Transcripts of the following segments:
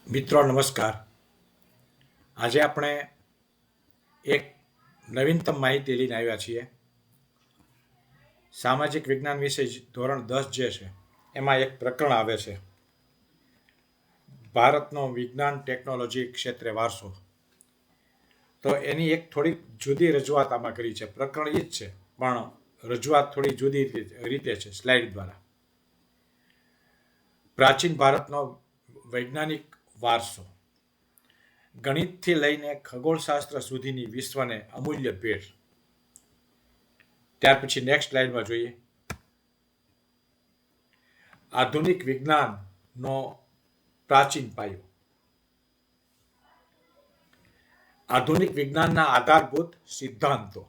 મિત્રો નમસ્કાર. આજે આપણે એક નવીનતમ માહિતી લઈને આવ્યા છીએ. સામાજિક વિજ્ઞાન વિષય ધોરણ 10 જે છે એમાં એક પ્રકરણ આવે છે, ભારતનો વિજ્ઞાન ટેકનોલોજી ક્ષેત્રે વારસો. તો એની એક થોડીક જુદી રજૂઆત આમાં કરી છે. પ્રકરણ એ જ છે પણ રજૂઆત થોડી જુદી રીતે છે સ્લાઇડ દ્વારા. પ્રાચીન ભારતનો વૈજ્ઞાનિક વારસો, ગણિતથી લઈને ખગોળશાસ્ત્ર સુધીની વિશ્વને અમૂલ્ય ભેટ. ત્યાર પછી નેક્સ્ટ સ્લાઇડમાં જોઈએ. આધુનિક વિજ્ઞાનનો પ્રાચીન પાયો. આધુનિક વિજ્ઞાનના આધારભૂત સિદ્ધાંતો.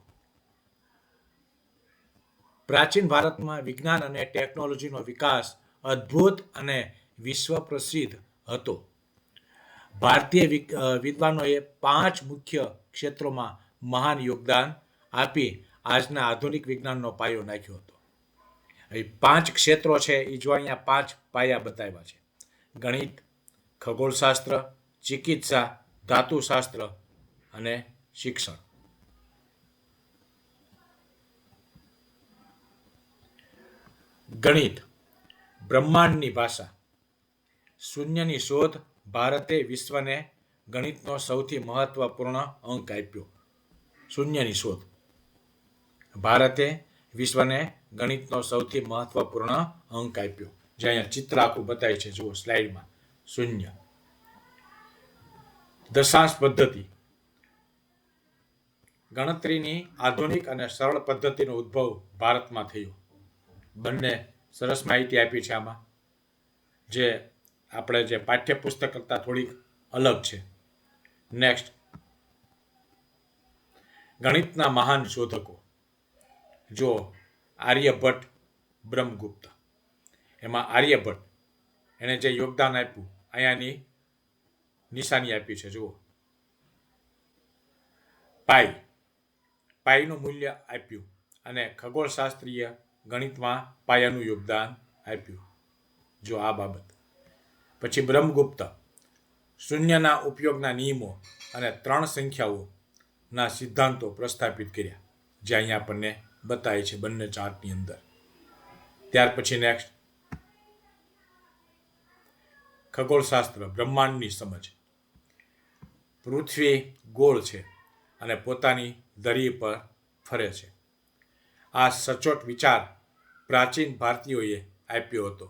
પ્રાચીન ભારતમાં વિજ્ઞાન અને ટેકનોલોજીનો વિકાસ અદ્ભુત અને વિશ્વ પ્રસિદ્ધ હતો. ભારતીય વિદ્વાનોએ 5 મુખ્ય ક્ષેત્રોમાં મહાન યોગદાન આપી આજના આધુનિક વિજ્ઞાનનો પાયો નાખ્યો હતો. એ 5 ક્ષેત્રો છે એ જો અહીંયા 5 પાયા બતાવ્યા છે: ગણિત, ખગોળશાસ્ત્ર, ચિકિત્સા, ધાતુશાસ્ત્ર અને શિક્ષણ. ગણિત, બ્રહ્માંડની ભાષા. શૂન્યની શોધ. ભારતે વિશ્વને ગણિતનો સૌથી મહત્વપૂર્ણ અંક આપ્યો. શૂન્યની શોધ. ભારતે વિશ્વને ગણિતનો સૌથી મહત્વપૂર્ણ અંક આપ્યો. જે અહીંયા ચિત્ર આખું બતાવે છે, જુઓ સ્લાઇડમાં. શૂન્ય. દશાંશ પદ્ધતિ. ગણતરીની આધુનિક અને સરળ પદ્ધતિનો ઉદ્ભવ ભારતમાં થયો. બંને સરસ માહિતી આપી છે આમાં, જે આપણે જે પાઠ્યપુસ્તક કરતાં થોડીક અલગ છે. નેક્સ્ટ, ગણિતના મહાન શોધકો. જો આર્યભટ્ટ, બ્રહ્મગુપ્ત. એમાં આર્યભટ્ટ એને જે યોગદાન આપ્યું, અહીંયાની નિશાની આપી છે, જુઓ. પાઈનું મૂલ્ય આપ્યું અને ખગોળશાસ્ત્રીય ગણિતમાં પાયાનું યોગદાન આપ્યું. જો આ બાબત. પછી બ્રહ્મગુપ્ત શૂન્યના ઉપયોગના નિયમો અને 3 સંખ્યાઓના સિદ્ધાંતો પ્રસ્થાપિત કર્યા, જે અહીંયા આપણને બતાવે છે બંને ચાર્ટની અંદર. ત્યાર પછી નેક્સ્ટ, ખગોળશાસ્ત્ર, બ્રહ્માંડની સમજ. પૃથ્વી ગોળ છે અને પોતાની ધરી પર ફરે છે. આ સચોટ વિચાર પ્રાચીન ભારતીયોએ આપ્યો હતો,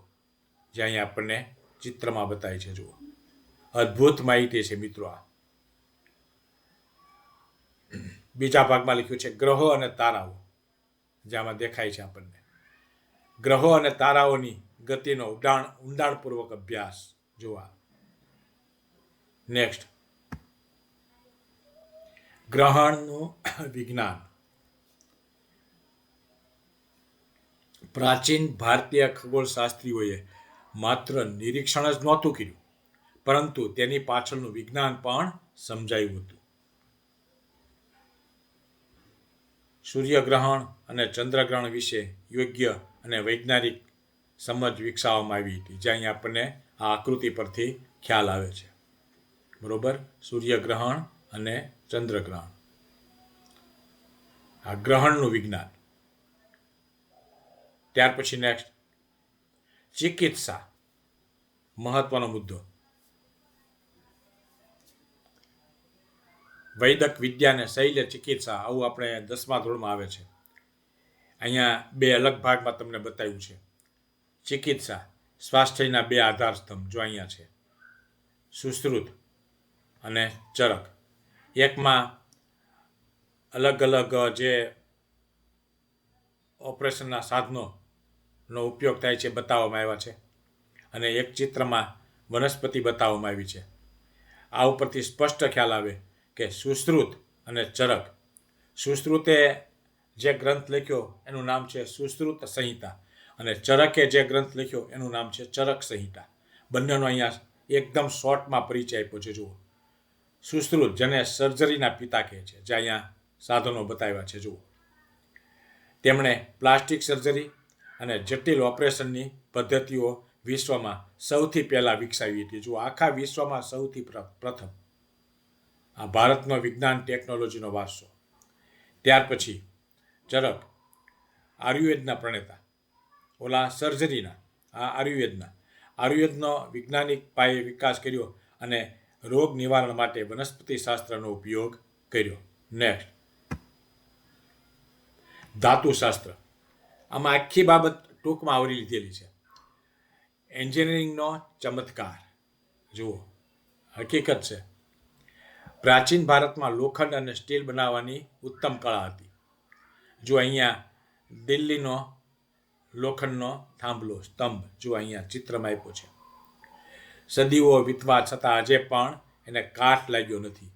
જે અહીંયા આપણને ચિત્રમાં બતાવે છે, જુઓ. અદ્ભુત માહિતી છે મિત્રો આ. બીજા ભાગમાં લખ્યું છે ગ્રહો અને તારાઓ, જેમાં દેખાય છે આપણને. ગ્રહો અને તારાઓની ગતિનો ઊંડાણપૂર્વક અભ્યાસ જોવા. નેક્સ્ટ, ગ્રહણનું વિજ્ઞાન. પ્રાચીન ભારતીય ખગોળશાસ્ત્રીઓએ માત્ર નિરીક્ષણ જ નહોતું કર્યું, પરંતુ તેની પાછળનું વિજ્ઞાન પણ સમજાયું હતું. સૂર્યગ્રહણ અને ચંદ્રગ્રહણ વિશે યોગ્ય અને વૈજ્ઞાનિક સમજ વિકસાવવામાં આવી હતી, જે અહીંયા આપણને આ આકૃતિ પરથી ખ્યાલ આવે છે. બરોબર, સૂર્યગ્રહણ અને ચંદ્રગ્રહણ. આ ગ્રહણનું વિજ્ઞાન. ત્યાર પછી નેક્સ્ટ, ચિકિત્સા, મહત્વનો મુદ્દો. વૈદક વિદ્યા અને શૈલ્ય ચિકિત્સા, આવું આપણે 10મા ધોરણમાં આવે છે. અહીંયા 2 અલગ ભાગમાં તમને બતાવ્યું છે. ચિકિત્સા, સ્વાસ્થ્યના 2 આધાર સ્તંભ જો અહીંયા છે, સુશ્રુત અને ચરક. એકમાં અલગ અલગ જે ઓપરેશનના સાધનોનો ઉપયોગ થાય છે બતાવવામાં આવ્યા છે, અને એક ચિત્રમાં વનસ્પતિ બતાવવામાં આવી છે. આ ઉપરથી સ્પષ્ટ ખ્યાલ આવે કે સુશ્રુત અને ચરક. સુશ્રુતે જે ગ્રંથ લખ્યો એનું નામ છે સુશ્રુત સંહિતા, અને ચરકે જે ગ્રંથ લખ્યો એનું નામ છે ચરક સંહિતા. બંનેનો અહીંયા એકદમ શોર્ટમાં પરિચય આપ્યો છે, જુઓ. સુશ્રુત, જેને સર્જરીના પિતા કહે છે, જે અહીંયા સાધનો બતાવ્યા છે, જુઓ. તેમણે પ્લાસ્ટિક સર્જરી અને જટિલ ઓપરેશનની પદ્ધતિઓ વિશ્વમાં સૌથી પહેલાં વિકસાવી હતી. જો આખા વિશ્વમાં સૌથી પ્રથમ આ ભારતનો વિજ્ઞાન ટેકનોલોજીનો વારસો. ત્યાર પછી ચરક આયુર્વેદના પ્રણેતા, ઓલા સર્જરીના, આ આયુર્વેદનો વૈજ્ઞાનિક પાયે વિકાસ કર્યો અને રોગ નિવારણ માટે વનસ્પતિ શાસ્ત્રનો ઉપયોગ કર્યો. નેક્સ્ટ, ધાતુશાસ્ત્ર. આમાં આખી બાબત ટૂંકમાં આવરી લીધેલી છે. એન્જિનિયરિંગનો ચમત્કાર. જુઓ, હકીકત છે, પ્રાચીન ભારતમાં લોખંડ અને સ્ટીલ બનાવવાની ઉત્તમ કળા હતી. જો અહીંયા દિલ્હીનો લોખંડનો થાંભલો, સ્તંભ, જો અહીંયા ચિત્રમાં આપ્યો છે. સદીઓ વીતવા છતાં આજે પણ એને કાટ લાગ્યો નથી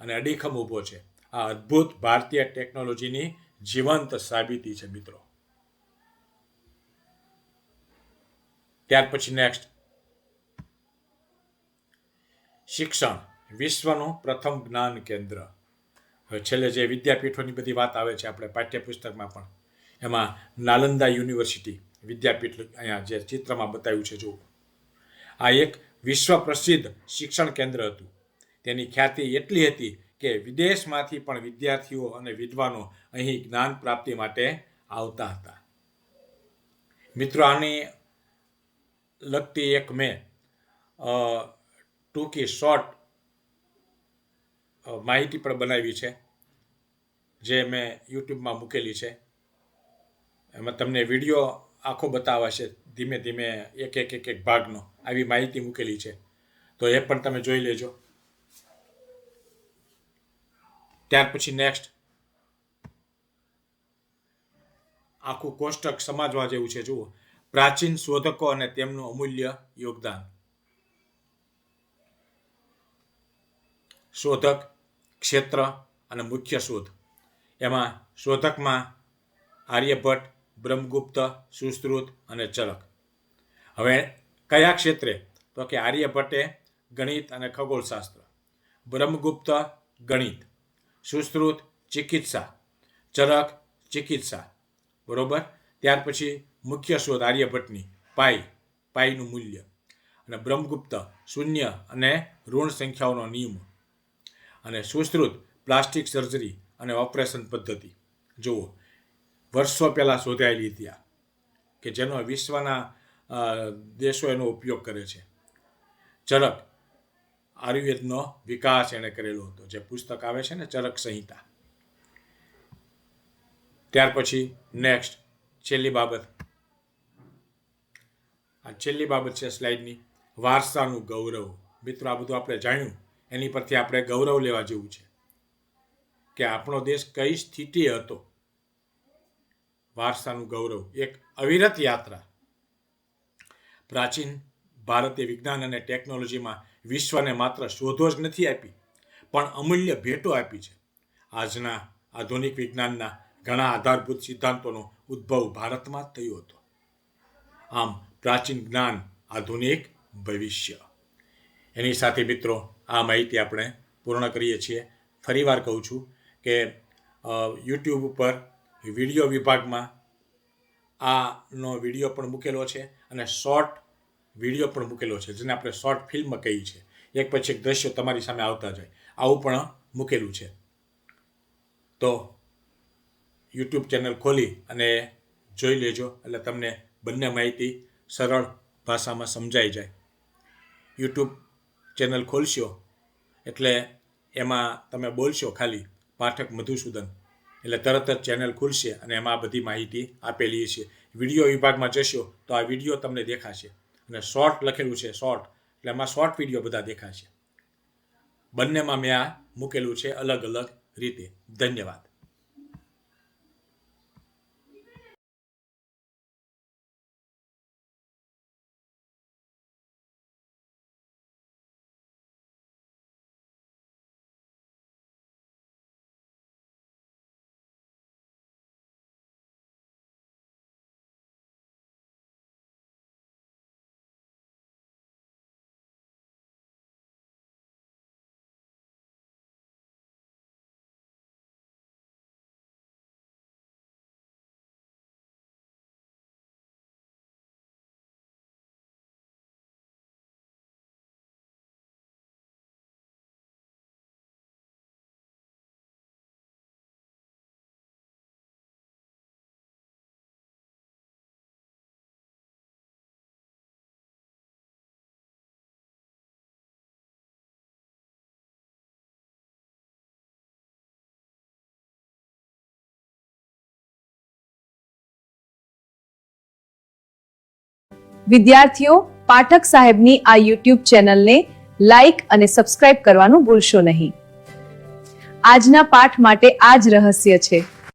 અને અડીખમ ઊભો છે. આ અદ્ભુત ભારતીય ટેકનોલોજીની જીવંત સાબિતી છે મિત્રો. ત્યાર પછી નેક્સ્ટ, શિક્ષણ, વિશ્વનું પ્રથમ જ્ઞાન કેન્દ્ર. હવે છેલ્લે જે વિદ્યાપીઠોની બધી વાત આવે છે આપણે પાઠ્યપુસ્તકમાં પણ, એમાં નાલંદા યુનિવર્સિટી વિદ્યાપીઠ અહીંયા જે ચિત્રમાં બતાવ્યું છે જુઓ. આ એક વિશ્વ પ્રસિદ્ધ શિક્ષણ કેન્દ્ર હતું. તેની ખ્યાતિ એટલી હતી કે વિદેશમાંથી પણ વિદ્યાર્થીઓ અને વિદ્વાનો અહીં જ્ઞાન પ્રાપ્તિ માટે આવતા હતા. મિત્રો, આની લગતી એક મેં ટૂંકી શોર્ટ માહિતી પણ બનાવી છે, જે મેં યુટ્યુબમાં મૂકેલી છે. એમાં તમને વિડીયો આખો બતાવાશે, ધીમે ધીમે એક ભાગનો આવી માહિતી મૂકેલી છે, તો એ પણ તમે જોઈ લેજો. ત્યાર પછી નેક્સ્ટ, આખું કોષ્ટક સમજવા જેવું છે. જુઓ, પ્રાચીન શોધકો અને તેમનું અમૂલ્ય યોગદાન. શોધક, ક્ષેત્ર અને મુખ્ય શોધ. એમાં શોધકમાં આર્યભટ્ટ, બ્રહ્મગુપ્ત, સુશ્રુત અને ચરક. હવે કયા ક્ષેત્રે? તો કે આર્યભટ્ટે ગણિત અને ખગોળશાસ્ત્ર, બ્રહ્મગુપ્ત ગણિત, સુશ્રુત ચિકિત્સા, ચરક ચિકિત્સા. બરોબર. ત્યાર પછી મુખ્ય શોધ આર્યભટ્ટની પાઈનું મૂલ્ય, અને બ્રહ્મગુપ્ત શૂન્ય અને ઋણ સંખ્યાઓનો નિયમ, અને સુશ્રુત પ્લાસ્ટિક સર્જરી અને ઓપરેશન પદ્ધતિ. જુઓ, વર્ષો પહેલાં શોધાયેલી હતી આ, કે જેનો વિશ્વના દેશો એનો ઉપયોગ કરે છે. ચરક આયુર્વેદનો વિકાસ એણે કરેલો હતો, જે પુસ્તક આવે છે ને ચરક સંહિતા. ત્યાર પછી નેક્સ્ટ, છેલ્લી બાબત છે સ્લાઇડની, વારસાનું ગૌરવ. મિત્રો, આ બધું આપણે જાણ્યું, એની પરથી આપણે ગૌરવ લેવા જેવું છે કે આપણો દેશ કઈ સ્થિતિ હતો. વારસાનું ગૌરવ, એક અવિરત યાત્રા. પ્રાચીન ભારતે વિજ્ઞાન અને ટેકનોલોજીમાં વિશ્વને માત્ર શોધો જ નથી આપી, પણ અમૂલ્ય ભેટો આપી છે. આજના આધુનિક વિજ્ઞાનના ઘણા આધારભૂત સિદ્ધાંતોનો ઉદ્ભવ ભારતમાં જ થયો હતો. આમ પ્રાચીન જ્ઞાન, આધુનિક ભવિષ્ય. એની સાથે મિત્રો આ માહિતી આપણે પૂર્ણ કરીએ છીએ. ફરીવાર કહું છું કે યુટ્યુબ ઉપર વિડીયો વિભાગમાં આનો વિડીયો પણ મૂકેલો છે અને શોર્ટ વિડીયો પણ મૂકેલો છે, જેને આપણે શોર્ટ ફિલ્મ કહી છે. એક પછી એક દ્રશ્યો તમારી સામે આવતા જાય, આવું પણ મૂકેલું છે. તો યુટ્યુબ ચેનલ ખોલી અને જોઈ લેજો, એટલે તમને બંને માહિતી સરળ ભાષામાં સમજાઈ જાય. યુટ્યુબ ચેનલ ખોલશો એટલે એમાં તમે બોલશો ખાલી પાઠક મધુસૂદન, એટલે તરત જ ચેનલ ખુલશે અને એમાં આ બધી માહિતી આપેલી છે. વિડીયો વિભાગમાં જશો તો આ વિડીયો તમને દેખાશે, અને શોર્ટ લખેલું છે, શોર્ટ, એટલે એમાં શોર્ટ વિડીયો બધા દેખાશે. બંનેમાં મેં આ મૂકેલું છે અલગ અલગ રીતે. ધન્યવાદ. વિદ્યાર્થીઓ, પાઠક સાહેબની આ યુટ્યુબ ચેનલને લાઈક અને સબસ્ક્રાઇબ કરવાનું ભૂલશો નહીં. આજના પાઠ માટે આ જ રહસ્ય છે.